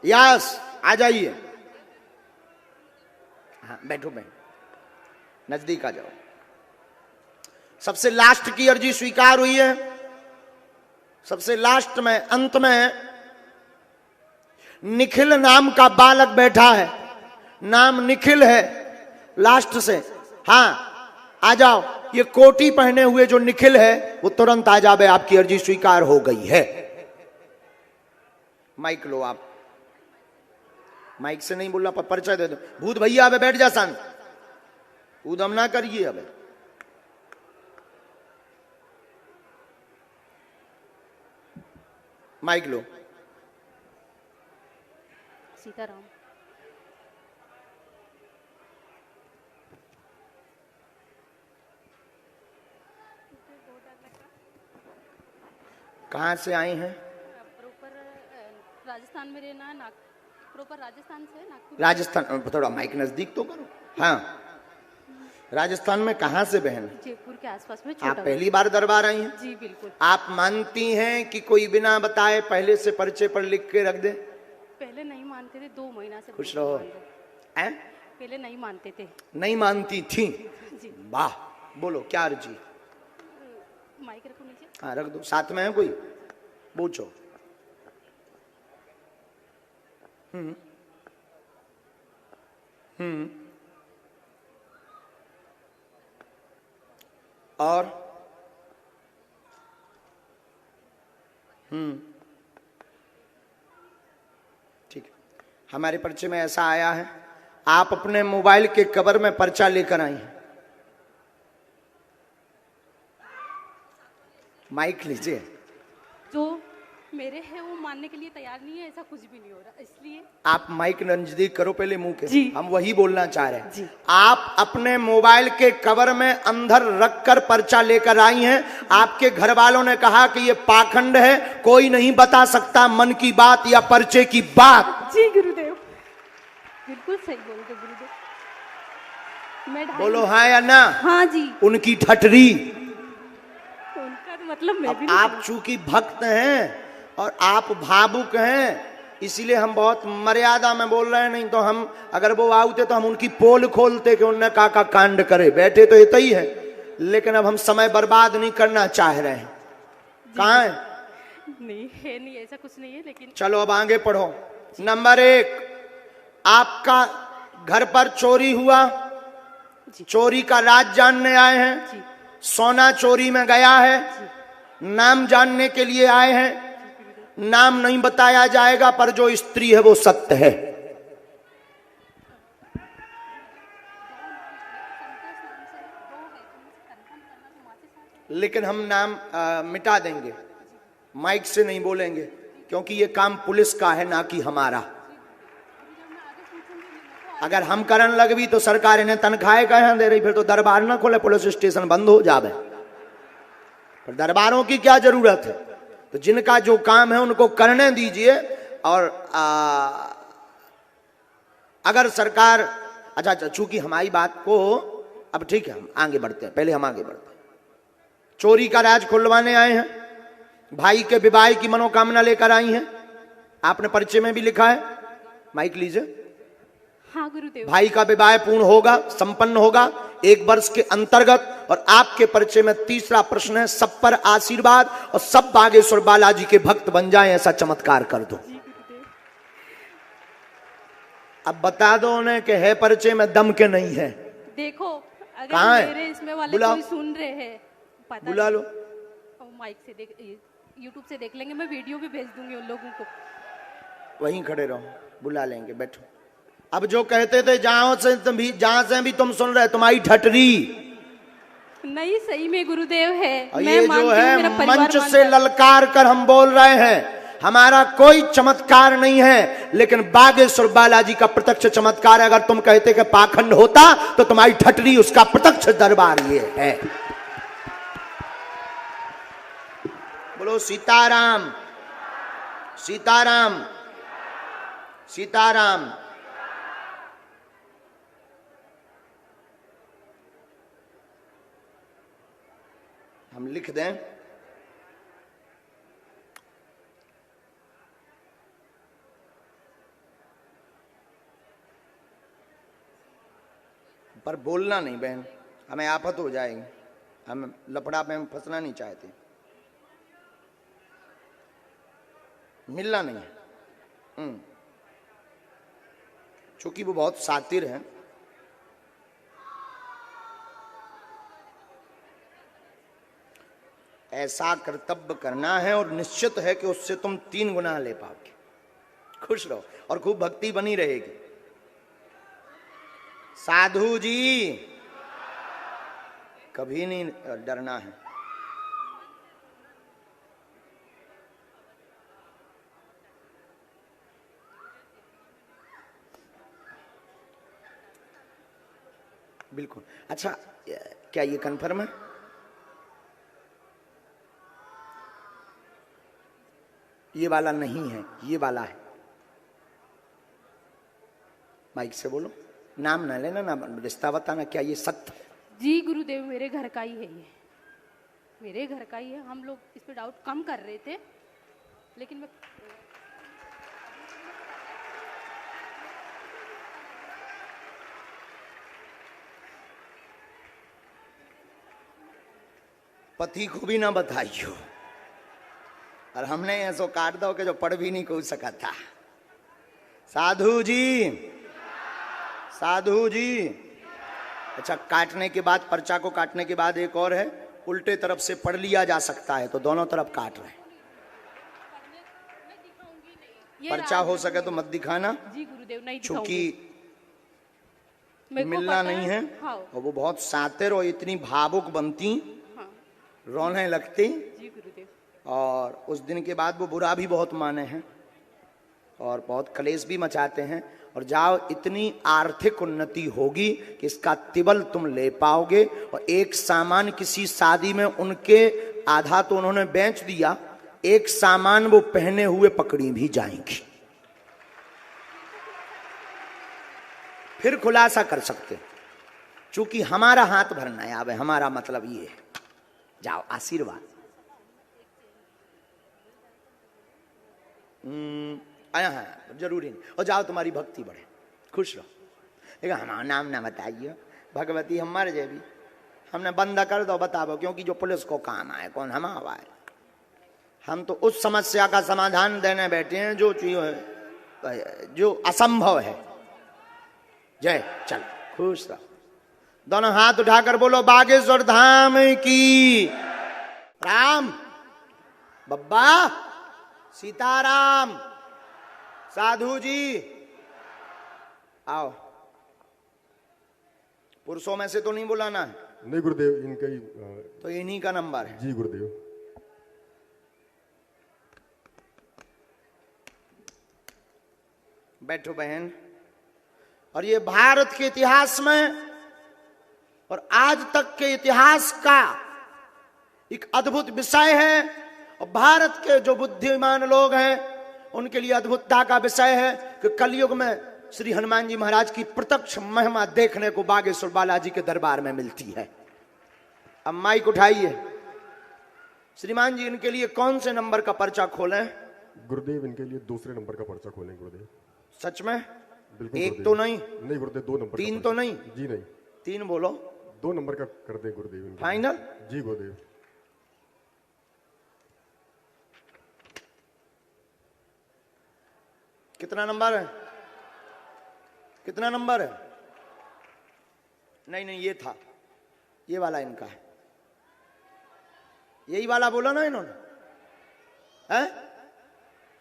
Yes, आ जाइए। हाँ बैठो बहन, नजदीक आ जाओ। सबसे लास्ट की अर्जी स्वीकार हुई है। सबसे लास्ट में, अंत में निखिल नाम का बालक बैठा है। नाम निखिल है लास्ट से। हाँ आ जाओ। ये कोटी पहने हुए जो निखिल है वो तुरंत आ जावे, आपकी अर्जी स्वीकार हो गई है। माइक लो आप। माइक से नहीं बोलना, पर परिचय दे दो। भूत भैया अब बैठ जा शांत, उदम ना करिए। अब माइक लो। सीताराम। कहाँ से आए हैं? प्रॉपर राजस्थान में रहना है। प्रॉपर राजस्थान से नागपुर। राजस्थान, थोड़ा माइक नजदीक तो करो। हाँ राजस्थान में कहाँ से बहन? जयपुर के आसपास में। आप पहली बार दरबार आई हैं? जी बिल्कुल। आप मानती हैं कि कोई बिना बताए पहले से पर्चे पर लिख के रख दे? पहले नहीं मानते थे, 2 महीना से। खुश रहो। हैं? पहले नहीं मानते थे। नहीं मानती थी? जी। वाह, बोलो क्या अर्जी? माइक रखो नीचे। हाँ रख दो। साथ में है कोई? पूछो। और ठीक है। हमारे पर्चे में ऐसा आया है, आप अपने मोबाइल के कवर में पर्चा लेकर आई हैं। माइक लीजिए। जो मेरे है वो मानने के लिए तैयार नहीं है, ऐसा कुछ भी नहीं हो रहा, इसलिए आप माइक नजदीक करो पहले मुंह के। जी। हम वही बोलना चाह रहे हैं जी। आप अपने मोबाइल के कवर में अंदर रखकर पर्चा लेकर आई हैं। आपके घर वालों ने कहा कि ये पाखंड है, कोई नहीं बता सकता मन की बात या पर्चे की बात। जी गुरुदेव, बिल्कुल सही बोलते गुरुदेव। मैं बोलो हाँ या ना? हाँ जी। उनकी ठटरी। उनका तो मतलब मैं भी आप चूंकि भक्त हैं और आप भावुक हैं, इसलिए हम बहुत मर्यादा में बोल रहे हैं। नहीं तो हम, अगर वो आते तो हम उनकी पोल खोलते कि उनने का कांड करे। बैठे तो इतना ही है, लेकिन अब हम समय बर्बाद नहीं करना चाह रहे हैं। कहाँ है? नहीं है, नहीं ऐसा कुछ नहीं है, लेकिन चलो अब आगे पढ़ो। नंबर 1, आपका घर पर चोरी हुआ। चोरी का राज जानने आए हैं। सोना चोरी में गया है। नाम जानने के लिए आए हैं। नाम नहीं बताया जाएगा, पर जो स्त्री है वो सत्य है। लेकिन हम नाम मिटा देंगे, माइक से नहीं बोलेंगे, क्योंकि ये काम पुलिस का है ना कि हमारा। अगर हम करन लगवी तो सरकार इन्हें तनख्वाह कहाँ दे रही? फिर तो दरबार ना खोले, पुलिस स्टेशन बंद हो जावे। पर दरबारों की क्या जरूरत है? तो जिनका जो काम है उनको करने दीजिए। और अगर सरकार, अच्छा चूंकि हमारी बात को, अब ठीक है हम आगे बढ़ते हैं। पहले हम आगे बढ़ते हैं। चोरी का राज खुलवाने आए हैं। भाई के विवाह की मनोकामना लेकर आई हैं। आपने पर्चे में भी लिखा है, माइक लीजिए। हाँ गुरुदेव। भाई का विवाह पूर्ण होगा, संपन्न होगा 1 वर्ष के अंतर्गत। और आपके पर्चे में तीसरा प्रश्न है, सब पर आशीर्वाद और सब बागेश्वर बालाजी के भक्त बन जाएं, ऐसा चमत्कार कर दो। अब बता दो उन्हें कि है पर्चे में दम के नहीं है। देखो अगर कहाँ है? मेरे इसमें वाले बुलाओ। कोई सुन रहे हैं, पता बुला लो। माइक से देख, यूट्यूब से देख लेंगे। मैं वीडियो भी भेज दूंगी उन लोगों को। वहीं खड़े रहो, बुला लेंगे, बैठो। अब जो कहते थे जहां से भी तुम सुन रहे, तुम्हारी ठटरी नहीं, सही में गुरुदेव है। और मैं ये जो है मंच से ललकार कर हम बोल रहे हैं। हमारा कोई चमत्कार नहीं है, लेकिन बागेश्वर बालाजी का प्रत्यक्ष चमत्कार है। अगर तुम कहते कि पाखंड होता तो तुम्हारी ठटरी उसका प्रत्यक्ष दरबार ये है। बोलो सीताराम, सीताराम, सीताराम। हम लिख दें, पर बोलना नहीं बहन, हमें आफत हो जाएगी, हम लफड़ा में फंसना नहीं चाहते, मिलना नहीं है। चूंकि वो बहुत सातिर हैं, ऐसा कर्तव्य करना है और निश्चित है कि उससे तुम 3 गुना ले पाओगे। खुश रहो और खूब भक्ति बनी रहेगी। साधु जी कभी नहीं डरना है। बिल्कुल। अच्छा, क्या ये कन्फर्म है? ये वाला नहीं है, ये वाला है। माइक से बोलो, नाम ना लेना, ना रिश्ता बताना, क्या ये सत्य है? जी गुरुदेव, मेरे घर का ही है, ये मेरे घर का ही है। हम लोग इस पे डाउट कम कर रहे थे, लेकिन मैं पति को भी ना बताइयो, और हमने ऐसो काट दो कि जो पढ़ भी नहीं को सका था। साधु जी, साधु जी। अच्छा, काटने के बाद, पर्चा को काटने के बाद एक और है, उल्टे तरफ से पढ़ लिया जा सकता है, तो दोनों तरफ काट रहे हैं। पर्चा हो सके तो मत दिखाना जी गुरुदेव, नहीं क्योंकि मेरे को मिलना पता नहीं है। हाँ। और वो बहुत सातिर और इतनी भावुक बनती, हाँ। रोने लगती, जी गुरुदेव। और उस दिन के बाद वो बुरा भी बहुत माने हैं और बहुत कलेश भी मचाते हैं। और जाओ, इतनी आर्थिक उन्नति होगी कि इसका तिबल तुम ले पाओगे। और एक सामान किसी शादी में उनके, आधा तो उन्होंने बेच दिया, एक सामान वो पहने हुए पकड़ी भी जाएंगी। फिर खुलासा कर सकते, चूंकि हमारा हाथ भरना है। अब हमारा मतलब ये है, जाओ आशीर्वाद। हाँ, जरूरी नहीं। और जाओ, तुम्हारी भक्ति बढ़े, खुश रहो। देखो, हमारा नाम ना बताइए, भगवती हम मर जाए भी, हमने बंद कर दो, बताओ, क्योंकि जो पुलिस को काम आए कौन हम आए। हम तो उस समस्या का समाधान देने बैठे हैं जो जो असंभव है। जय, चल खुश रहो। दोनों हाथ उठाकर बोलो बागेश्वर धाम की। राम बब्बा, सीताराम। साधु जी आओ। पुरुषों में से तो नहीं बुलाना है? नहीं गुरुदेव, इनका ही तो इन्हीं का नंबर है। जी गुरुदेव। बैठो बहन। और ये भारत के इतिहास में और आज तक के इतिहास का एक अद्भुत विषय है। और भारत के जो बुद्धिमान लोग हैं उनके लिए अद्भुतता का विषय है कि कलयुग में श्री हनुमान जी महाराज की प्रत्यक्ष महिमा देखने को बागेश्वर बालाजी के दरबार में मिलती है। अब माइक उठाइए। श्रीमान जी, इनके लिए कौन से नंबर का पर्चा खोलें? गुरुदेव, इनके लिए दूसरे नंबर का पर्चा खोलें गुरुदेव। सच में? बिल्कुल एक गुरुदेव। तो नहीं? नहीं गुरुदेव, 2 नंबर। 3 तो नहीं? जी नहीं। 3 बोलो। 2 नंबर का कर दें गुरुदेव इनके। फाइनल? जी गुरुदेव। कितना नंबर है? कितना नंबर है? नहीं नहीं, ये था, ये वाला इनका है। यही वाला बोला ना इन्होंने? है?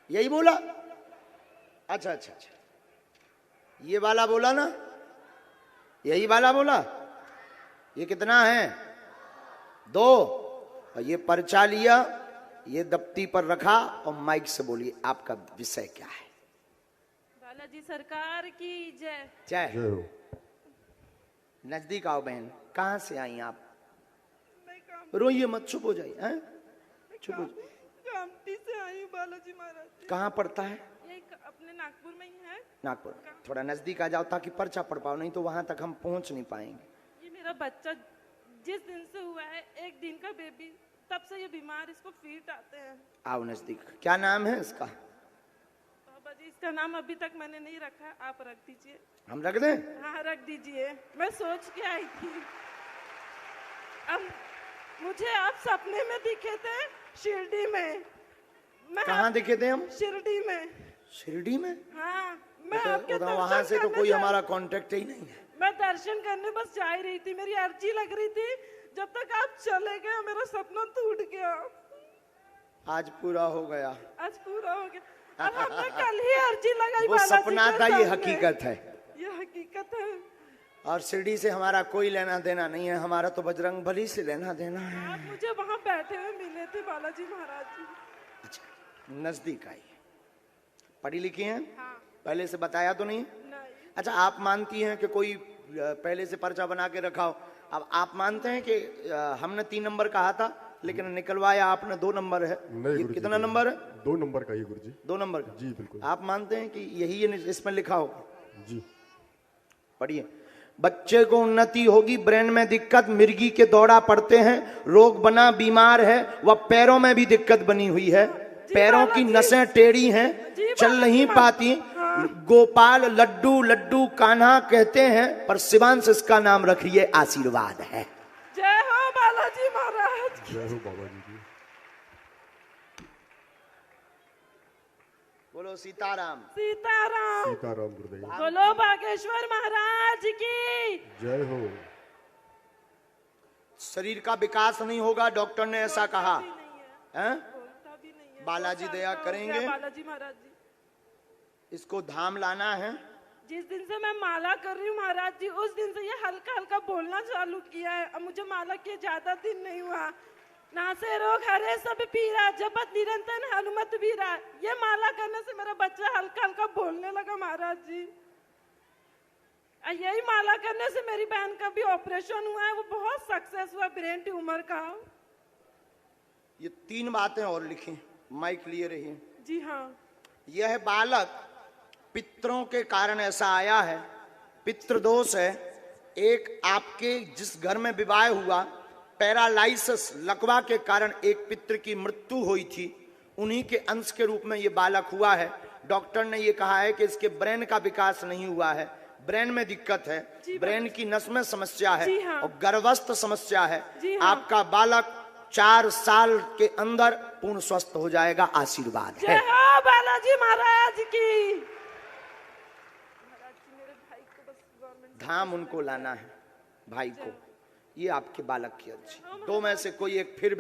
यही बोला? अच्छा अच्छा अच्छा, ये वाला बोला ना? यही वाला बोला? ये कितना है? 2। और ये पर्चा लिया, ये दफ्ती पर रखा और माइक से बोलिए आपका विषय क्या है। बालाजी सरकार की जय। जय जय हो। नजदीक आओ बहन। कहाँ से आई आप? रोइए मत, चुप हो जाइए। हैं? चुप हो जाइए। कामती से आई हूँ बालाजी महाराज। कहाँ पड़ता है? ये अपने नागपुर में ही है। नागपुर। थोड़ा नजदीक आ जाओ ताकि पर्चा पढ़ पाओ, नहीं तो वहां तक हम पहुंच नहीं पाएंगे। ये मेरा बच्चा जिस दिन से हुआ है, 1 दिन का बेबी, तब से ये बीमार, इसको फीट आते हैं। आओ नजदीक। क्या नाम है इसका? बाबा जी इसका नाम अभी तक मैंने नहीं रखा, आप रख दीजिए। हम रख दें? हाँ रख दीजिए, मैं सोच के आई थी। अब मुझे आप सपने में दिखे थे शिरडी में। कहाँ दिखे थे हम? शिरडी में। शिरडी में? हाँ मैं तो आपके वहां दर्शन से तो करने कोई जा- हमारा कांटेक्ट ही नहीं है। मैं दर्शन करने बस जा ही रही थी, मेरी अर्जी लग रही थी, जब तक आप चले गए मेरा सपना टूट गया। आज पूरा हो गया। आज पूरा हो गया। अब हमने कल ही अर्जी लगाई। वो बालाजी सपना के था, ये सामने। हकीकत है। ये हकीकत है। और शिरडी से हमारा कोई लेना देना नहीं है, हमारा तो बजरंग बली से लेना देना है। आप मुझे वहाँ बैठे हुए मिले थे बालाजी महाराज जी। अच्छा, नजदीक आई। पढ़ी लिखी हैं? हाँ। पहले से बताया तो नहीं? नहीं। अच्छा, आप मानती हैं कि कोई पहले से पर्चा बना के रखा हो? अब आप मानते हैं कि हमने 3 नंबर कहा था लेकिन निकलवाया आपने 2 नंबर है? नहीं ये गुरुजी, कितना नंबर है? 2 नंबर का ही गुरुजी। 2 नंबर का? जी बिल्कुल। आप मानते हैं कि यही इसमें लिखा हो? जी। पढ़िए। बच्चे को उन्नति होगी, ब्रेन में दिक्कत, मिर्गी के दौरा पड़ते हैं, रोग बना, बीमार है, वह पैरों में भी दिक्कत बनी हुई है, पैरों की नसें टेढ़ी हैं, चल नहीं पाती। गोपाल लड्डू लड्डू कान्हा कहते हैं, पर शिवांश इसका नाम रखिए आशीर्वाद है। जय हो बालाजी महाराज। जय हो बाबा जी की। बोलो सीताराम। सीताराम। सीताराम गुरुदेव। बोलो बागेश्वर महाराज की जय हो। शरीर का विकास नहीं होगा, डॉक्टर ने ऐसा कहा हैं? बोलता भी नहीं है। बालाजी 2 साल दया का हो करेंगे। गया बालाजी महाराज जी। इसको धाम लाना है। जिस दिन से मैं माला कर रही हूँ महाराज जी, उस दिन से ये हल्का हल्का बोलना चालू किया है। अब मुझे माला किए ज्यादा दिन नहीं हुआ। नासे रोग हरे सब पीरा, जपत निरंतर हनुमत वीरा। ये माला करने से मेरा बच्चा हल्का हल्का बोलने लगा महाराज जी। यही माला करने से मेरी बहन का भी ऑपरेशन हुआ है, वो बहुत सक्सेस हुआ ब्रेन ट्यूमर का। ये 3 बातें और लिखी, माइक लिए रहिए। जी हाँ। यह बालक पितरों के कारण ऐसा आया है, पितृदोष है। एक आपके जिस घर में विवाह हुआ, पैरालाइसिस लकवा के कारण एक पितृ की मृत्यु हुई थी, उन्हीं के अंश के रूप में ये बालक हुआ है। डॉक्टर ने ये कहा है कि इसके ब्रेन का विकास नहीं हुआ है, ब्रेन में दिक्कत है, ब्रेन की नस में समस्या है और गर्भस्थ समस्या है। आपका बालक 4 साल के अंदर पूर्ण स्वस्थ हो जाएगा, आशीर्वाद है। जय हो बालाजी महाराज की। धाम उनको लाना है भाई को। ये आपके बालक की अर्जी। 2 में से कोई एक फिर